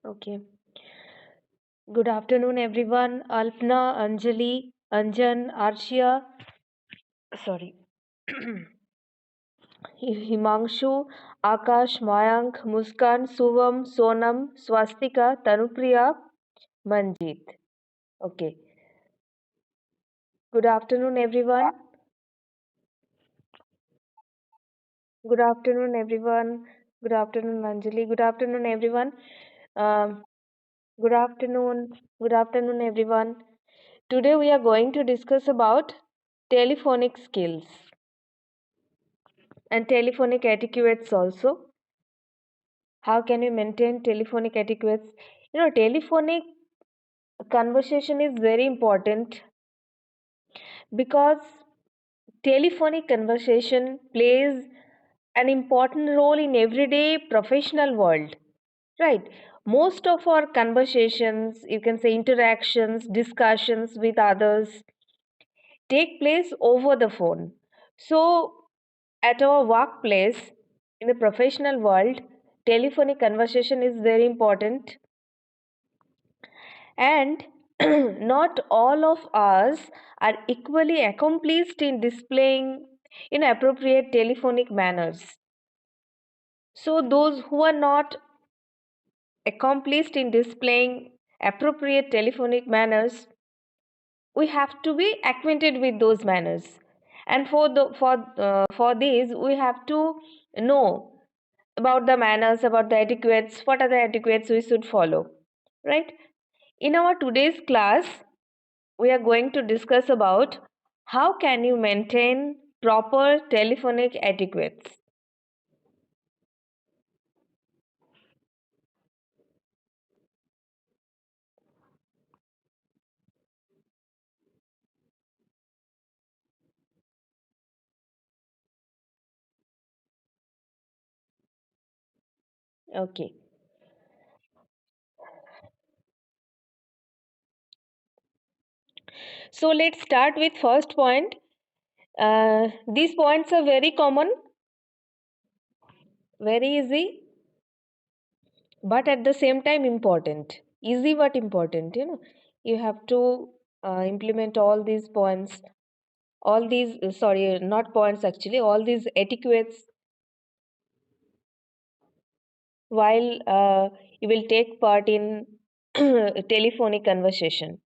Okay. Good afternoon, everyone. Alpna, Anjali, Anjan, Arshia, sorry, Himanshu, Akash, Mayank, Muskan, Suvam, Sonam, Swastika, Tanupriya, Manjeet. Okay. Good afternoon, everyone. Good afternoon, everyone. Good afternoon, Anjali. Good afternoon, everyone. Um, good afternoon. Good afternoon, everyone. Today we are going to discuss about telephonic skills and telephonic etiquettes also. How can we maintain telephonic etiquettes? Telephonic conversation is very important because telephonic conversation plays an important role in everyday professional world, right? Most of our conversations, you can say interactions, discussions with others take place over the phone. So at our workplace, in the professional world, telephonic conversation is very important, and not all of us are equally accomplished in displaying inappropriate telephonic manners. So those who are not accomplished in displaying appropriate telephonic manners, we have to be acquainted with those manners, and for these we have to know about the manners, about the etiquettes, what are the etiquettes we should follow, right? In our today's class, we are going to discuss about how can you maintain proper telephonic etiquettes. Okay, so let's start with first point. These points are very common, very easy, but at the same time important. Easy but important, you have to implement all these points, all these sorry, not points actually, all these etiquettes while you will take part in telephonic conversation.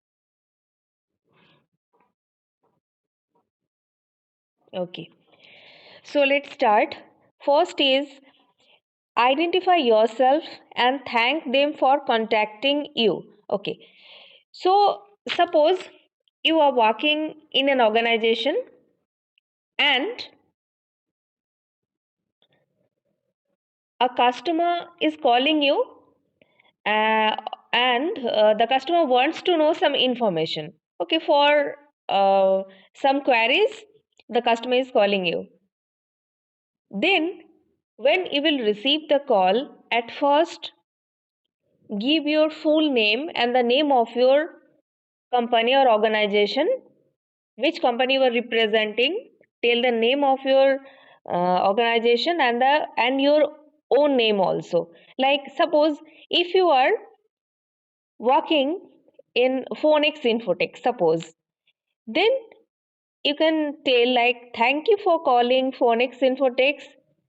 Okay, so let's start. First is identify yourself and thank them for contacting you. Okay, so suppose you are working in an organization, and a customer is calling you, uh, and the customer wants to know some information. Okay, for some queries, the customer is calling you. Then when you will receive the call, at first give your full name and the name of your company or organization, which company you are representing. Tell the name of your organization and the and your own name also. Like suppose if you are working in phonics infotech, suppose, then you can tell like, thank you for calling phonics infotech.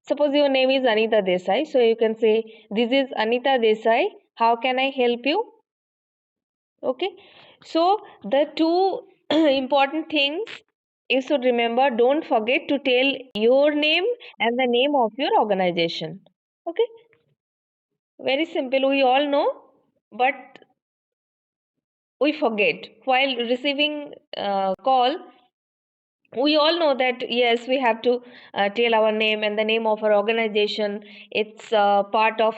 Suppose your name is Anita Desai, so you can say, this is Anita Desai, how can I help you? Okay, so the two important things you should remember: don't forget to tell your name and the name of your organization. Okay, very simple, we all know, but we forget while receiving call. We all know that yes, we have to tell our name and the name of our organization. It's part of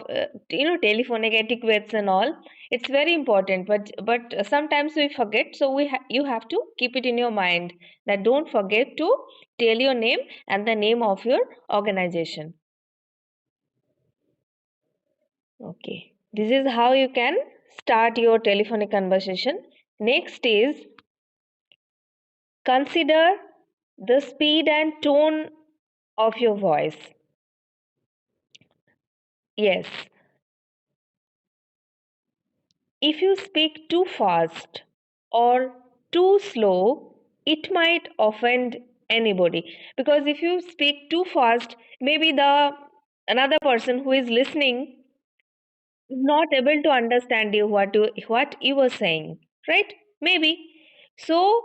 telephonic etiquettes and all. It's very important, but sometimes we forget, so you have to keep it in your mind that don't forget to tell your name and the name of your organization. Okay, this is how you can start your telephonic conversation. Next is consider the speed and tone of your voice. Yes, if you speak too fast or too slow, it might offend anybody. Because if you speak too fast, maybe the another person who is listening is not able to understand you what you were saying, right? Maybe. So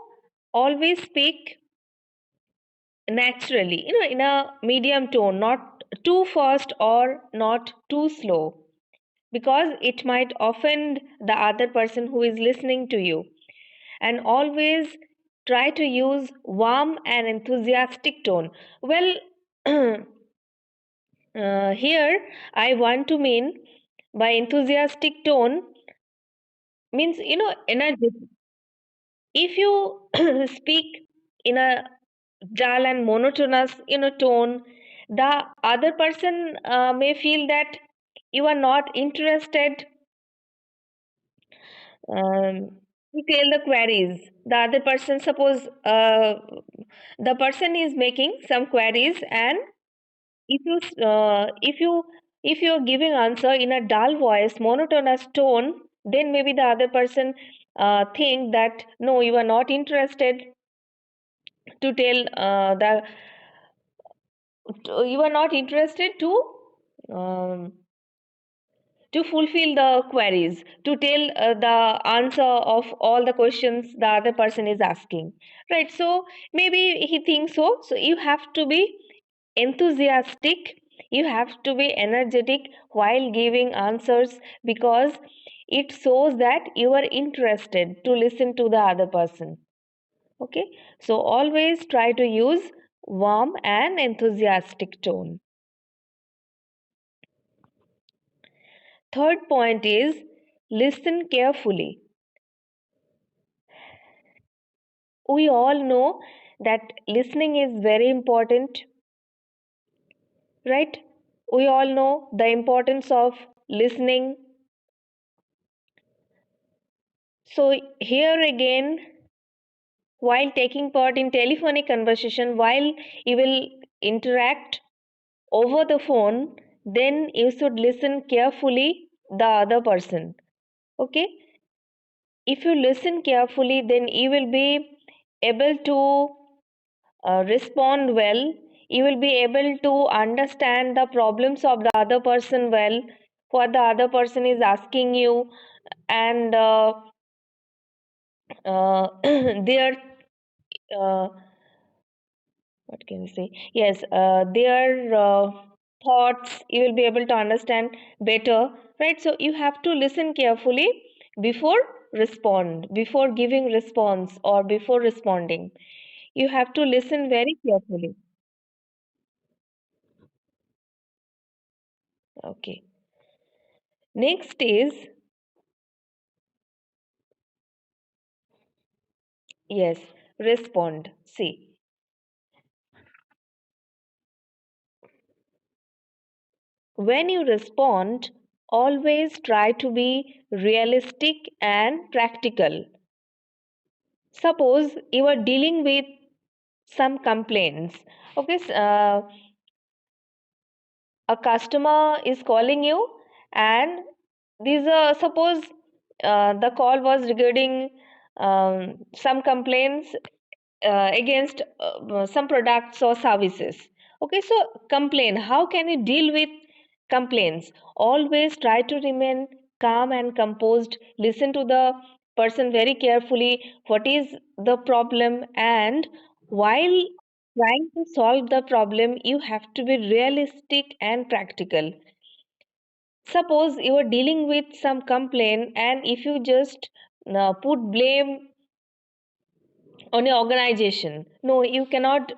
always speak naturally, in a medium tone, not too fast or not too slow, because it might offend the other person who is listening to you. And always try to use warm and enthusiastic tone. Well, here I want to mean by enthusiastic tone means, energy. If you speak in a dull and monotonous tone, the other person may feel that you are not interested to tell the queries. The other person, suppose the person is making some queries, and if you're giving answer in a dull voice, monotonous tone, then maybe the other person think that no, you are not interested to tell the you are not interested um, to fulfill the queries, to tell the answer of all the questions the other person is asking, right? So maybe he thinks so. So you have to be enthusiastic, you have to be energetic while giving answers, because it shows that you are interested to listen to the other person. Okay, so always try to use warm and enthusiastic tone. Third point is listen carefully. We all know that listening is very important, right? We all know the importance of listening. So, here again, while taking part in telephonic conversation, while you will interact over the phone, then you should listen carefully the other person. Okay? If you listen carefully, then you will be able to respond well. You will be able to understand the problems of the other person well, what the other person is asking you, and their uh, what can I say? Yes, their thoughts you will be able to understand better, right? So you have to listen carefully before before giving response or before responding. You have to listen very carefully. Okay. Next is, yes, respond. See, when you respond, always try to be realistic and practical. Suppose you are dealing with some complaints. Okay, a customer is calling you, and these are, suppose the call was regarding some complaints against some products or services. Okay, so complain, how can you deal with complaints? Always try to remain calm and composed, listen to the person very carefully, what is the problem, and while trying to solve the problem, you have to be realistic and practical. Suppose you are dealing with some complaint, and if you just put blame on your organization. No, you cannot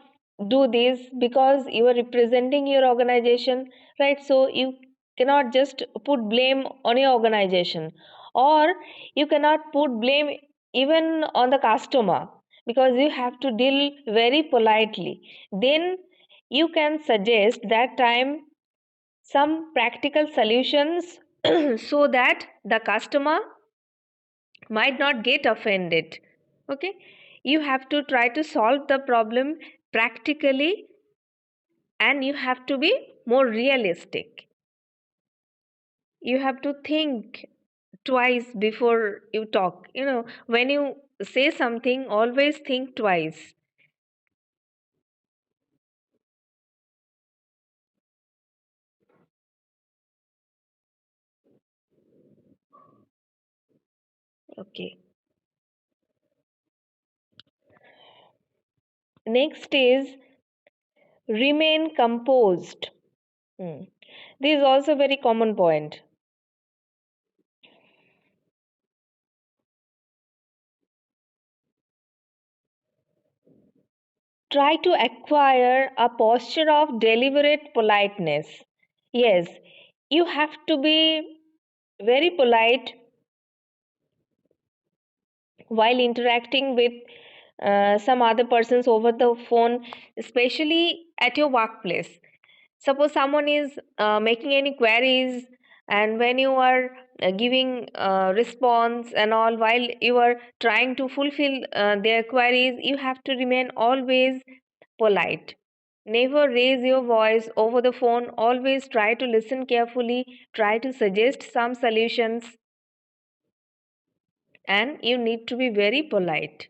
do this, because you are representing your organization, right? So you cannot just put blame on your organization, or you cannot put blame even on the customer, because you have to deal very politely. Then you can suggest that time some practical solutions so that the customer might not get offended. Okay, you have to try to solve the problem practically, and you have to be more realistic. You have to think twice before you talk. When you say something, always think twice. Okay. Next is remain composed. Hmm. This is also a very common point. Try to acquire a posture of deliberate politeness. Yes, you have to be very polite while interacting with some other persons over the phone, especially at your workplace. Suppose someone is making any queries, and when you are giving response and all, while you are trying to fulfill their queries, you have to remain always polite. Never raise your voice over the phone. Always try to listen carefully, try to suggest some solutions, and you need to be very polite.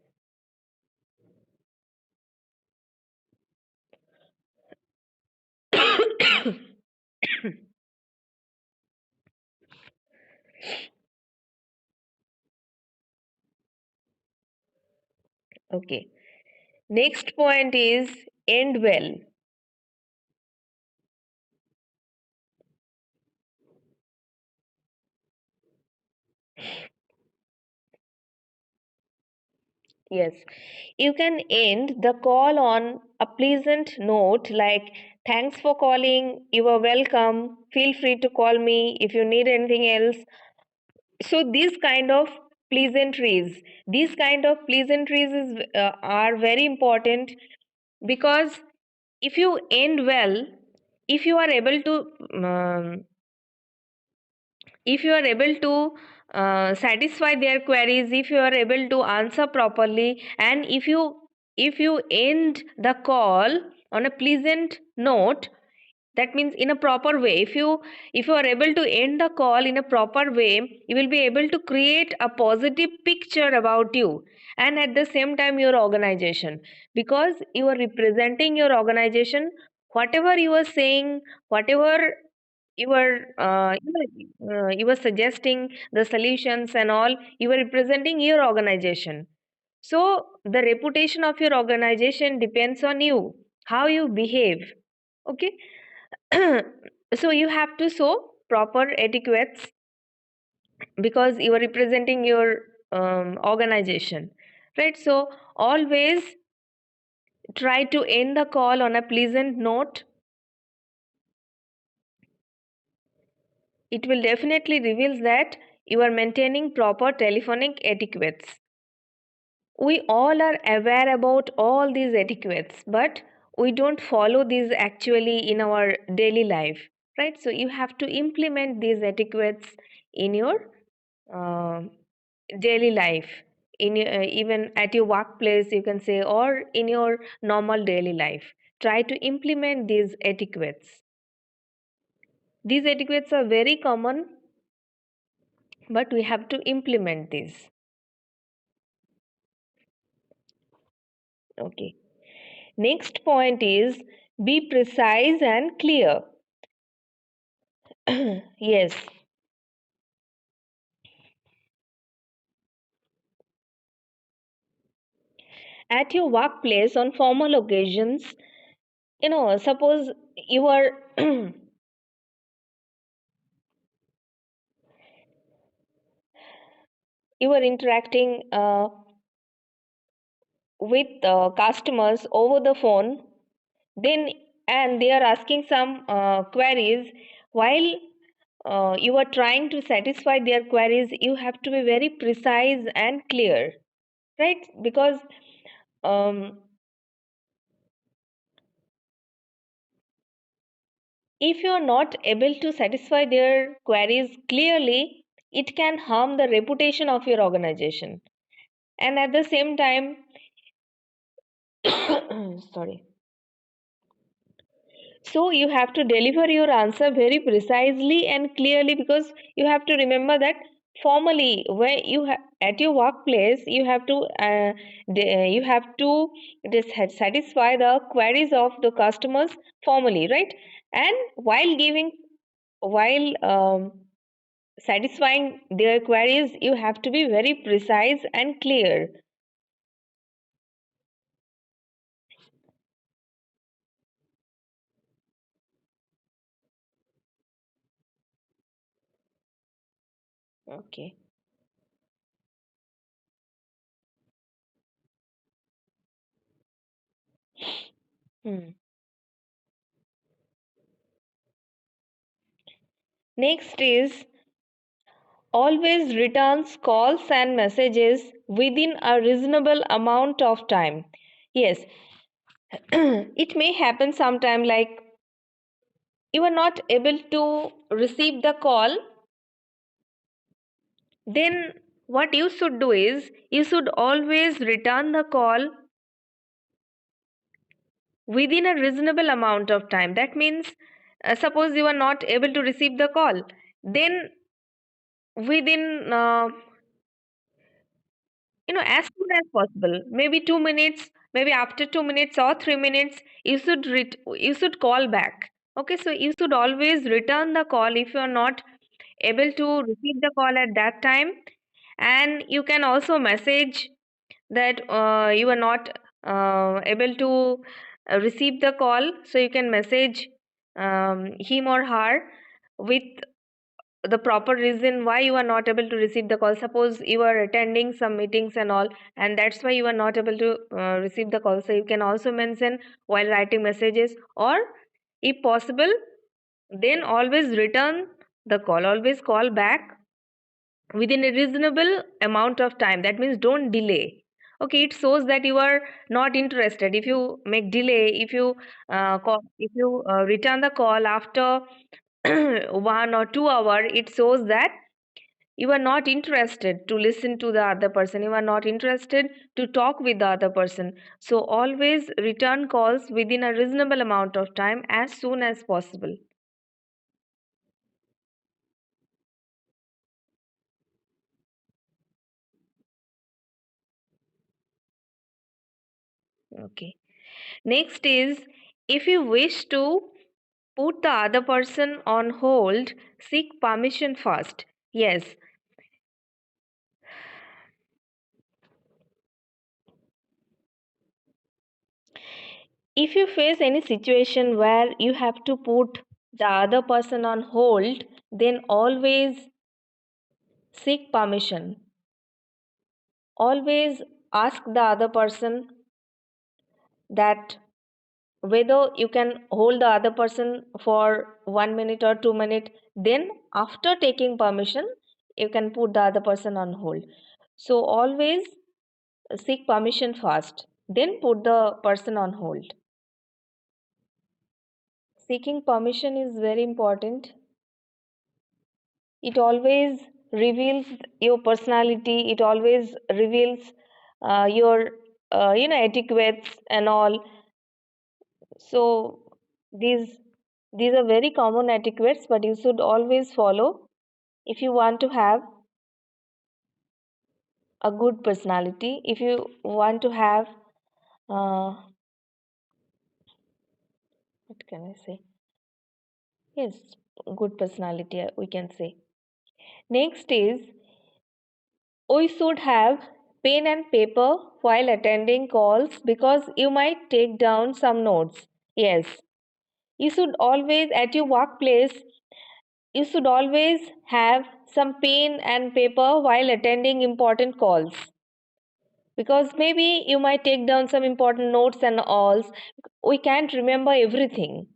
Okay. Next point is end well. Yes. You can end the call on a pleasant note like, thanks for calling, you are welcome, feel free to call me if you need anything else. So these kind of pleasantries are very important, because if you end well, if you are able to um, if you are able to satisfy their queries, if you are able to answer properly, and if you end the call on a pleasant note, that means in a proper way, if you are able to end the call in a proper way, you will be able to create a positive picture about you, and at the same time your organization, because you are representing your organization. Whatever you are saying, whatever you were suggesting the solutions and all, you were representing your organization. So the reputation of your organization depends on you, how you behave. Okay. So you have to show proper etiquettes, because you are representing your organization, right? So always try to end the call on a pleasant note. It will definitely reveal that you are maintaining proper telephonic etiquettes. We all are aware about all these etiquettes, but we don't follow these actually in our daily life, right? So you have to implement these etiquettes in your uh, daily life, even at your workplace, you can say, or in your normal daily life. Try to implement these etiquettes. These etiquettes are very common, but we have to implement these. Okay. Next point is be precise and clear. Yes. At your workplace on formal occasions, suppose you are you are interacting with customers over the phone, then and they are asking some queries, while you are trying to satisfy their queries, you have to be very precise and clear, right? Because um, if you are not able to satisfy their queries clearly, it can harm the reputation of your organization. And at the same time, sorry. So you have to deliver your answer very precisely and clearly, because you have to remember that formally, where at your workplace, you have to satisfy the queries of the customers formally, right? And while satisfying their queries, you have to be very precise and clear. Okay. Hmm. Next is always returns calls and messages within a reasonable amount of time. Yes, it may happen sometime like you are not able to receive the call, then what you should do is you should always return the call within a reasonable amount of time. That means, suppose you are not able to receive the call, then within as soon as possible, maybe 2 minutes, maybe after 2 minutes or 3 minutes, you should call back. Okay, so you should always return the call if you are not able to receive the call at that time. And you can also message that you are not able to receive the call, so you can message him or her with the proper reason why you are not able to receive the call. Suppose you are attending some meetings and all, and that's why you are not able to receive the call, so you can also mention while writing messages. Or if possible, then always return the call, always call back within a reasonable amount of time. That means don't delay. Okay, it shows that you are not interested if you make delay. If you return the call after 1 or 2 hour, it shows that you are not interested to listen to the other person, you are not interested to talk with the other person. So always return calls within a reasonable amount of time, as soon as possible. Okay, next is, if you wish to put the other person on hold, seek permission first. Yes, if you face any situation where you have to put the other person on hold, then always seek permission. Always ask the other person that whether you can hold the other person for 1 minute or 2 minutes. Then after taking permission, you can put the other person on hold. So always seek permission first, then put the person on hold. Seeking permission is very important. It always reveals your personality, it always reveals your etiquettes and all. So these are very common etiquettes, but you should always follow if you want to have a good personality. If you want to have what can I say? Yes, good personality, we can say. Next is, we should have pen and paper while attending calls, because you might take down some notes. Yes, you should always, at your workplace, you should always have some pen and paper while attending important calls, because maybe you might take down some important notes and alls. We can't remember everything,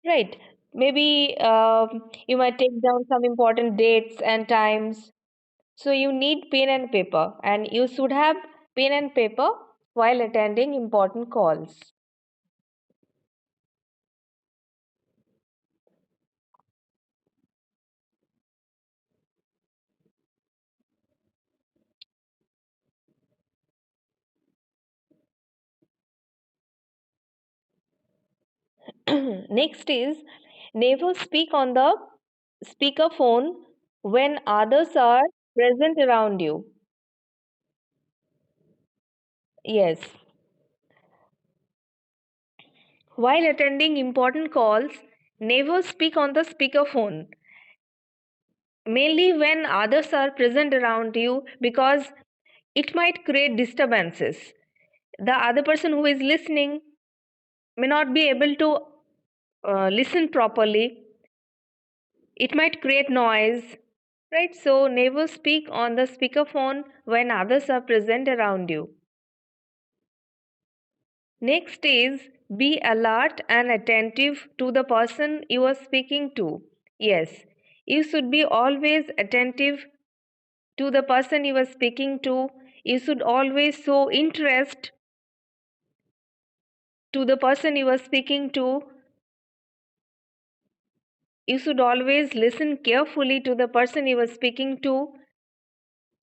right? Maybe you might take down some important dates and times. So you need pen and paper, and you should have pen and paper while attending important calls. Next is never speak on the speakerphone when others are present around you. Yes. While attending important calls, never speak on the speakerphone, mainly when others are present around you, because it might create disturbances. The other person who is listening may not be able to listen properly. It might create noise, right? So, never speak on the speakerphone when others are present around you. Next is be alert and attentive to the person you are speaking to. Yes, you should be always attentive to the person you are speaking to. You should always show interest to the person you are speaking to. You should always listen carefully to the person you are speaking to.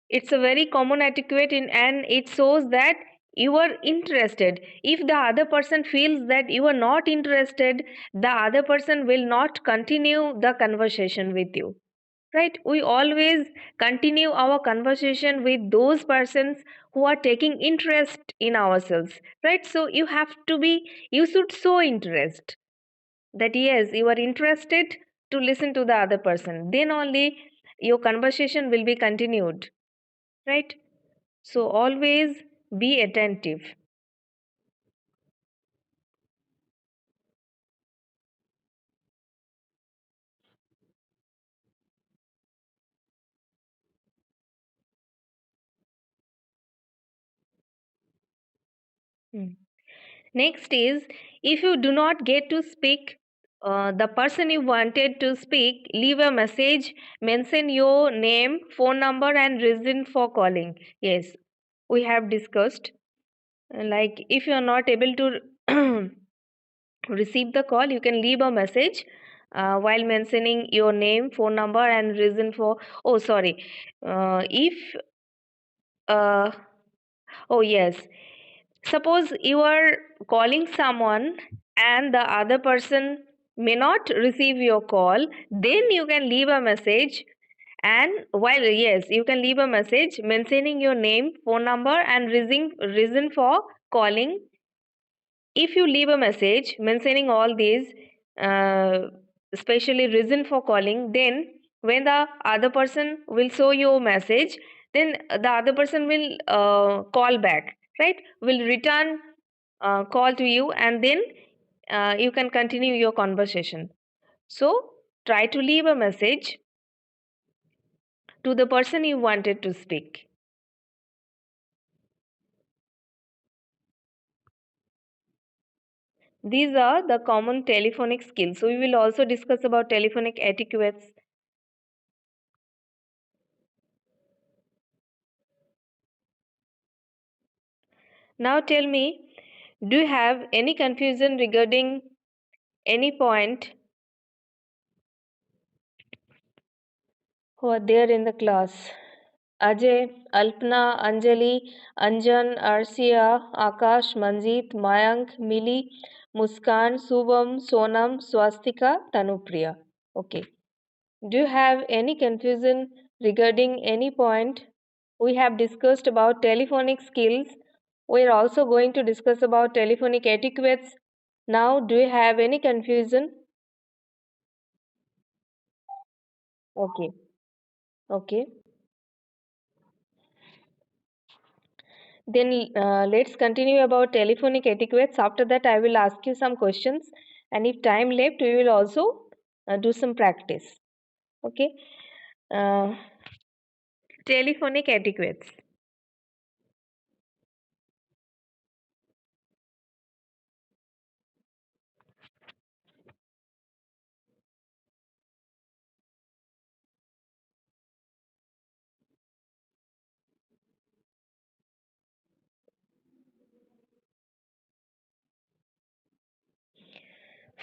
It's a very common etiquette and it shows that you are interested. If the other person feels that you are not interested, the other person will not continue the conversation with you. Right? We always continue our conversation with those persons who are taking interest in ourselves. Right? So you should show interest that yes, you are interested to listen to the other person. Then only your conversation will be continued. Right? So always be attentive. Hmm. Next is if you do not get to speak the person you wanted to speak, leave a message, mention your name, phone number, and reason for calling. Yes, we have discussed. Like if you are not able to receive the call, you can leave a message while mentioning your name, phone number, and reason for. Oh, sorry. If uh, oh yes, suppose you are calling someone and the other person may not receive your call, then you can leave a message. And while yes, you can leave a message mentioning your name, phone number, and reason for calling. If you leave a message mentioning all these, uh, especially reason for calling, then when the other person will show you a message, then the other person will call back, right? Will return call to you, and then you can continue your conversation. So try to leave a message to the person you wanted to speak. These are the common telephonic skills. So we will also discuss about telephonic etiquettes. Now tell me, do you have any confusion regarding any point who are there in the class? Ajay, Alpna, Anjali, Anjan, Arsia, Akash, Manjeet, Mayank, Mili, Muskan, Subham, Sonam, Swastika, Tanupriya. Okay. Do you have any confusion regarding any point? We have discussed about telephonic skills. We are also going to discuss about telephonic etiquettes. Now, do you have any confusion? Okay, okay. Then let's continue about telephonic etiquettes. After that, I will ask you some questions, and if time left, we will also do some practice. Okay. Uh, Telephonic etiquettes.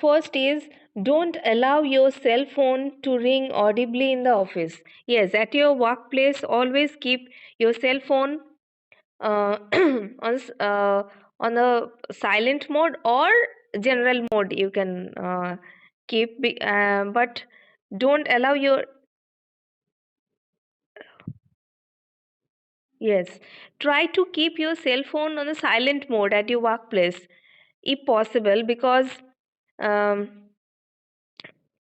First is don't allow your cell phone to ring audibly in the office. Yes, at your workplace, always keep your cell phone uh, on a silent mode, or general mode you can keep, but don't allow your, yes, try to keep your cell phone on a silent mode at your workplace if possible, because um,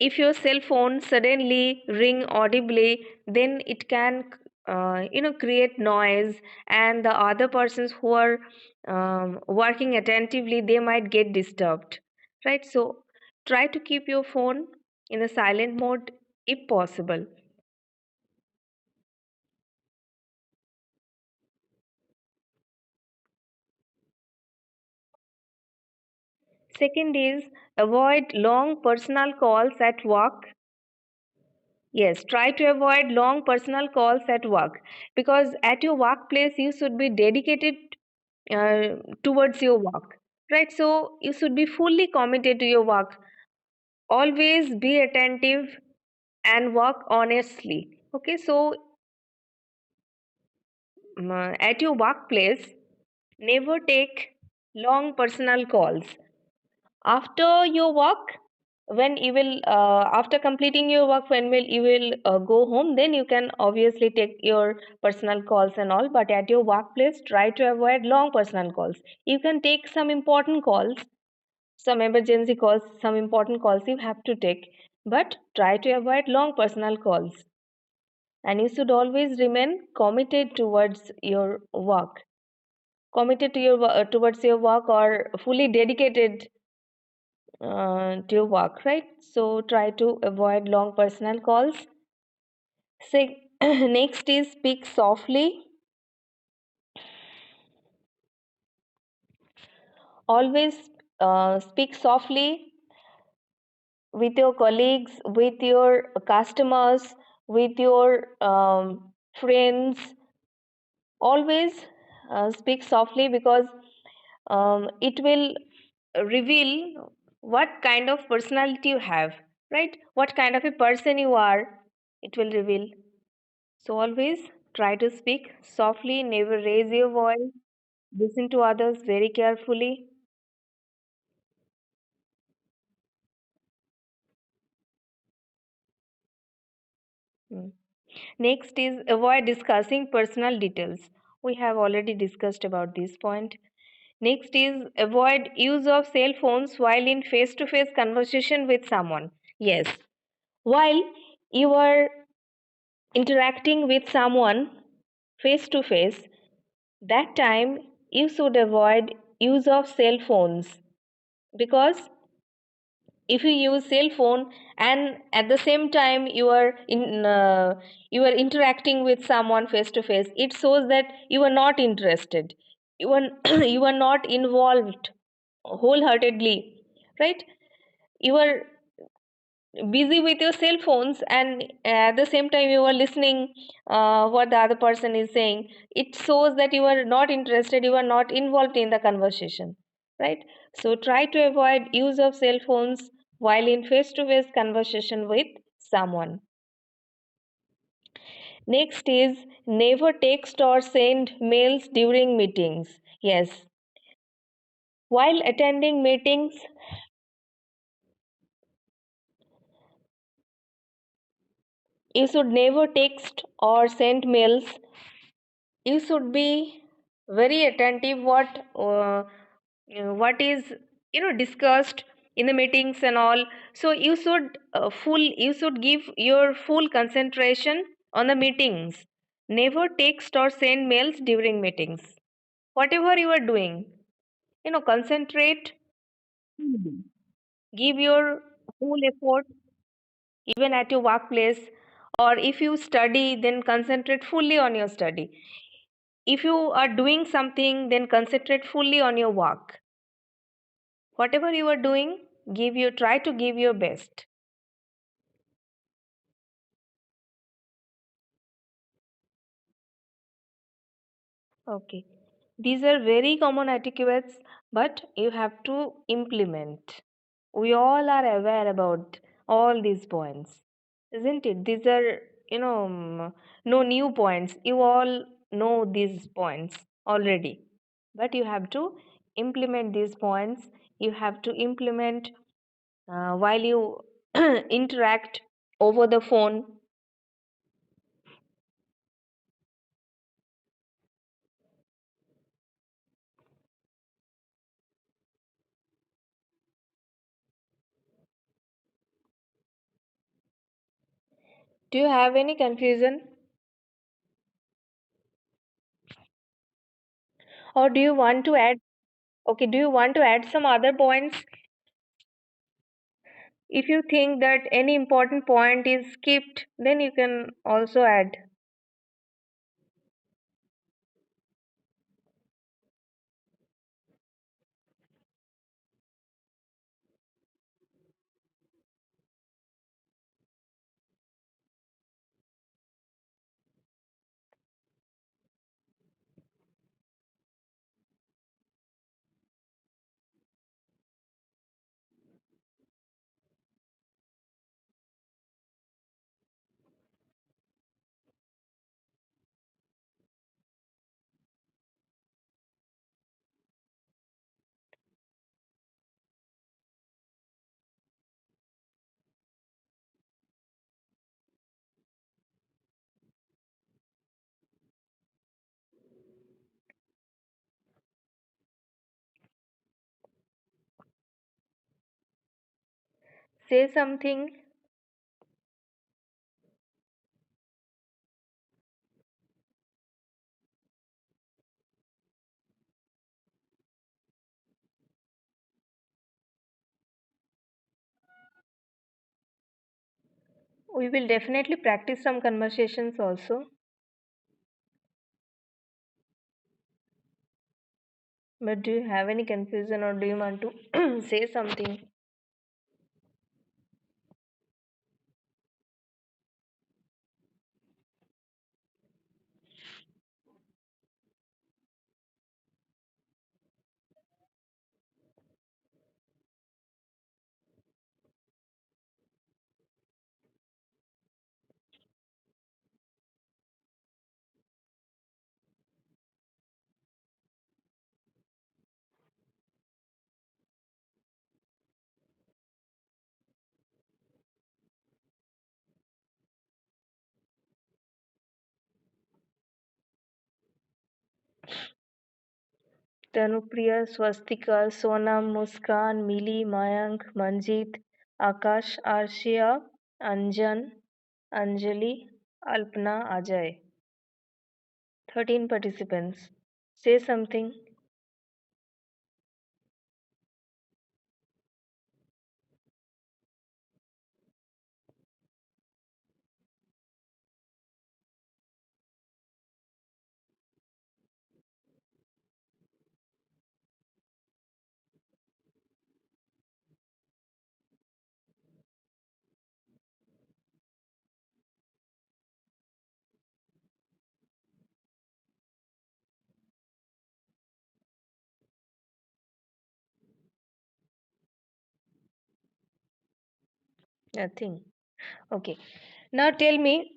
if your cell phone suddenly ring audibly, then it can create noise, and the other persons who are working attentively, they might get disturbed, right? So try to keep your phone in a silent mode if possible. Second is, avoid long personal calls at work. Yes, try to avoid long personal calls at work, because at your workplace you should be dedicated towards your work, right? So you should be fully committed to your work. Always be attentive and work honestly. Okay, so at your workplace, never take long personal calls. After your work, when you will after completing your work, when will you will go home, then you can obviously take your personal calls and all, but at your workplace try to avoid long personal calls. You can take some important calls, some emergency calls, some important calls you have to take, but try to avoid long personal calls. And you should always remain committed towards your work, committed to your towards your work, or fully dedicated to your work, right? So try to avoid long personal calls. Next is, speak softly. Always speak softly with your colleagues, with your customers, with your friends. Always speak softly, because it will reveal what kind of personality you have, right? What kind of a person you are, it will reveal. So always try to speak softly, never raise your voice, listen to others very carefully. Mm. Next is, avoid discussing personal details. We have already discussed about this point. Next is, avoid use of cell phones while in face to face conversation with someone. Yes, while you are interacting with someone face to face, that time you should avoid use of cell phones, because if you use cell phone and at the same time you are interacting with someone face to face, it shows that you are not interested, you are you are not involved wholeheartedly, right? You are busy with your cell phones, and at the same time you are listening what the other person is saying. It shows that you are not interested, you are not involved in the conversation, right? So try to avoid use of cell phones while in face to face conversation with someone. Next is, never text or send mails during meetings. Yes, while attending meetings, you should never text or send mails. You should be very attentive what is discussed in the meetings and all. So you should give your full concentration on the meetings. Never text or send mails during meetings. Whatever you are doing, concentrate. Mhm. Give your full effort, even at your workplace, or if you study, then concentrate fully on your study. If you are doing something, then concentrate fully on your work. Whatever you are doing, try to give your best. Okay. These are very common etiquettes, but you have to implement. We all are aware about all these points, isn't it? These are, no new points. You all know these points already, but you have to implement these points you have to implement while you interact over the phone. Do you have any confusion? Or do you want to add? Okay, do you want to add some other points? If you think that any important point is skipped, then you can also add. Say something. We will definitely practice some conversations also. But do you have any confusion or do you want to say something? Tanupriya, Swastika, Sonam, Muskan, Mili, Mayank, Manjit, Akash, Arshia, Anjan, Anjali, Alpna, Ajay. 13 participants. Say something. Nothing. Okay. Now tell me,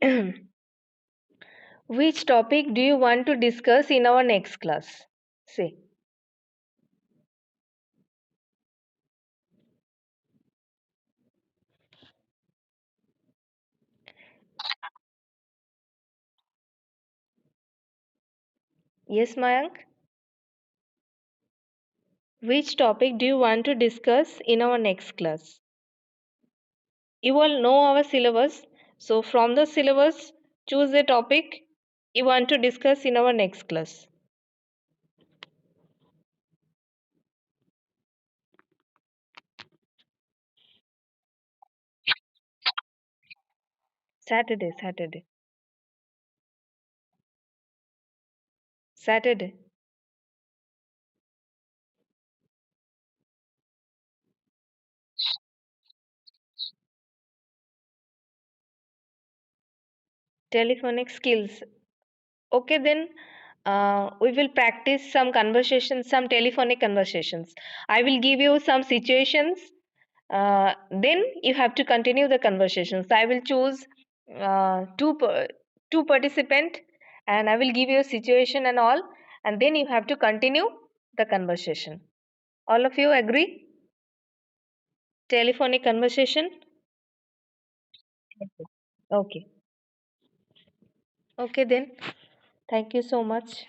which topic do you want to discuss in our next class? Say. Yes, Mayank? Which topic do you want to discuss in our next class? You all know our syllabus. So, from the syllabus, choose a topic you want to discuss in our next class. Saturday, Saturday, Saturday. Telephonic skills. Okay, then we will practice some conversations, some telephonic conversations. I will give you some situations. Then you have to continue the conversations. I will choose two participant, and I will give you a situation and all, and then you have to continue the conversation. All of you agree? Telephonic conversation? Okay. Okay. Okay then. Thank you so much.